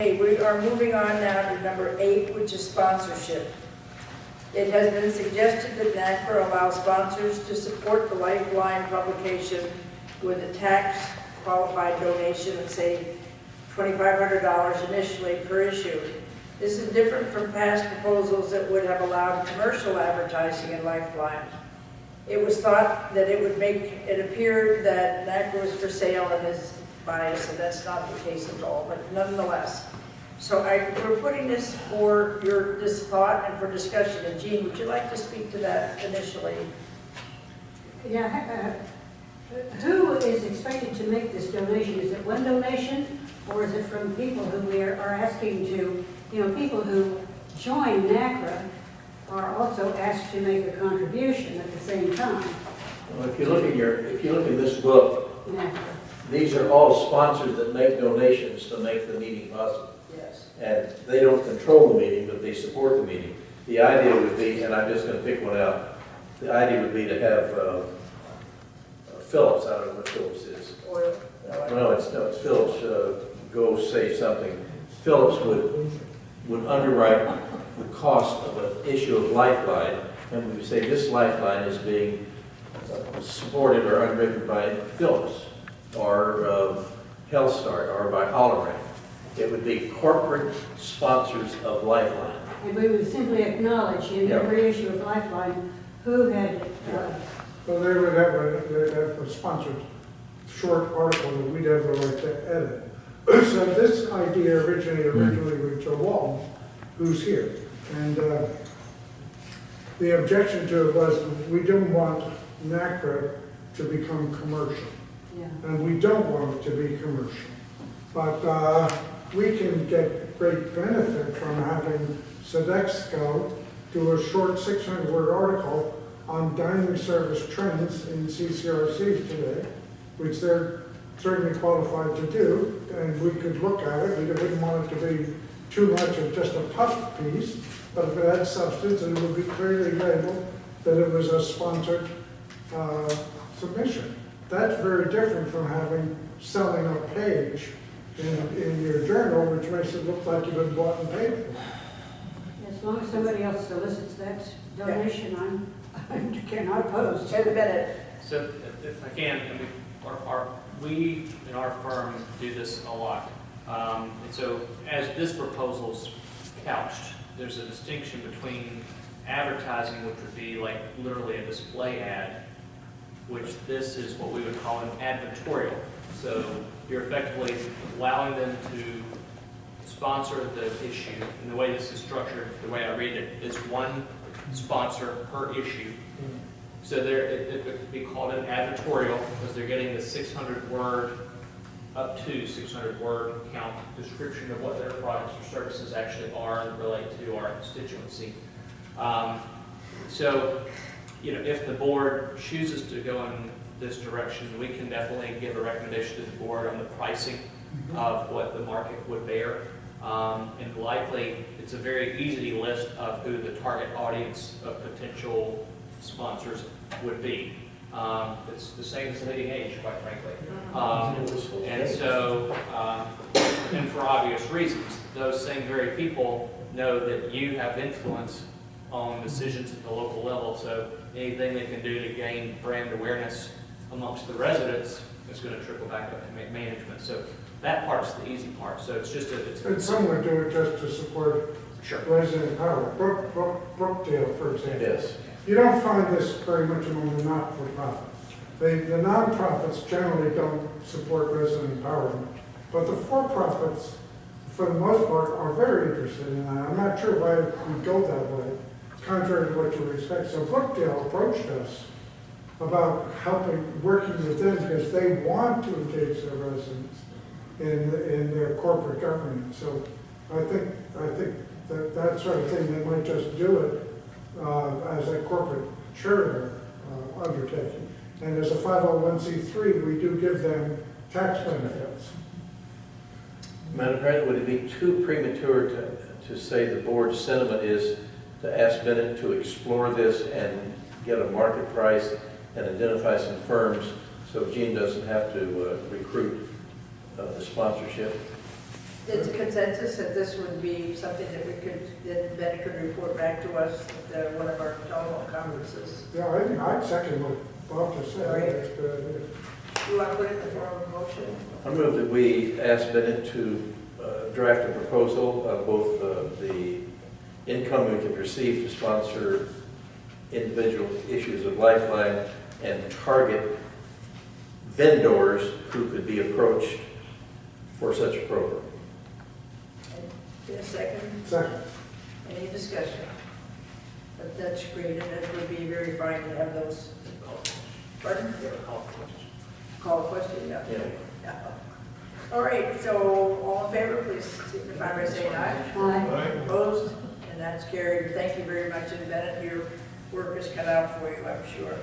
Okay, we are moving on now to number 8, which is sponsorship. It has been suggested that NACRA allow sponsors to support the Lifeline publication with a tax-qualified donation of, say, $2,500 initially per issue. This is different from past proposals that would have allowed commercial advertising in Lifeline. It was thought that it would make it appear that NACRA was for sale and is biased, and that's not the case at all, but nonetheless. So we're putting this for this thought and for discussion. And Jean, would you like to speak to that initially? Yeah, who is expected to make this donation? Is it one donation, or is it from people who we are asking to, people who join NACRA are also asked to make a contribution at the same time? Well, if you look at this book, NACRA. these are all sponsors that make donations to make the meeting possible. Yes. And they don't control the meeting, but they support the meeting. The idea would be, and I'm just going to pick one out, the idea would be to have Phillips, I don't know what Phillips is. Oil? No, it's Phillips, go say something. Phillips would underwrite the cost of an issue of Lifeline, and we would say this Lifeline is being supported or underwritten by Phillips, or HealthStart, or by Hologram. It would be corporate sponsors of Lifeline. And we would simply acknowledge in every issue of Lifeline who had... Well, they would have a sponsored short article that we'd have the right to edit. So this idea originally with Joe Walton, who's here. And the objection to it was we didn't want NACRA to become commercial. Yeah. And we don't want it to be commercial. But we can get great benefit from having Sodexo do a short 600-word article on dining service trends in CCRCs today, which they're certainly qualified to do, and we could look at it. We wouldn't want it to be too much of just a puff piece, but if it had substance, it would be clearly labeled that it was a sponsored submission. That's very different from selling a page in your journal, which makes it look like you've been bought and paid for. As long as somebody else solicits that donation, I cannot oppose. Wait a minute. So if I can, we in our firm do this a lot. And so as this proposal's couched, there's a distinction between advertising, which would be like literally a display ad, which this is what we would call an advertorial. So you're effectively allowing them to sponsor the issue. And the way this is structured, the way I read it, is one sponsor per issue. So it would be called an advertorial because they're getting the 600-word, up to 600-word count description of what their products or services actually are and relate to our constituency. So, if the board chooses to go in this direction, we can definitely give a recommendation to the board on the pricing of what the market would bear. And likely, it's a very easy list of who the target audience of potential sponsors would be. It's the same as Leading Age, quite frankly. And so, and for obvious reasons, those same very people know that you have influence on decisions at the local level, so anything they can do to gain brand awareness amongst the residents is going to trickle back up to management. So that part's the easy part. So it's just And some would do it just to support resident power. Brookdale, for example. Yes. You don't find this very much among the not-for-profit. The non-profits generally don't support resident empowerment, but the for-profits, for the most part, are very interested in that. I'm not sure why we go that way, contrary to what you would expect. So Brookdale approached us about working with them because they want to engage their residents in their corporate governance. So I think that sort of thing, they might just do it as a corporate charter undertaking. And as a 501c3, we do give them tax benefits. Madam President, would it be too premature to say the board's sentiment is to ask Bennett to explore this and get a market price and identify some firms so Jean doesn't have to recruit the sponsorship? It's a consensus that this would be something that we could, that Ben could report back to us at one of our telephone conferences. Yeah, I'd second what Bob just said. All right. That's a good idea. You want to put it in the form of a motion? I move that we ask Bennett to draft a proposal of both the income we could receive to sponsor individual issues of Lifeline and target vendors who could be approached for such a program. In a second, Second. any discussion? But that's great, and it would be very fine to have those. Pardon? Call a question, yeah. Yeah. All right, so all in favor, please signify by saying aye. Aye. Opposed? And that's carried. Thank you very much, and Bennett, your work is cut out for you, I'm sure.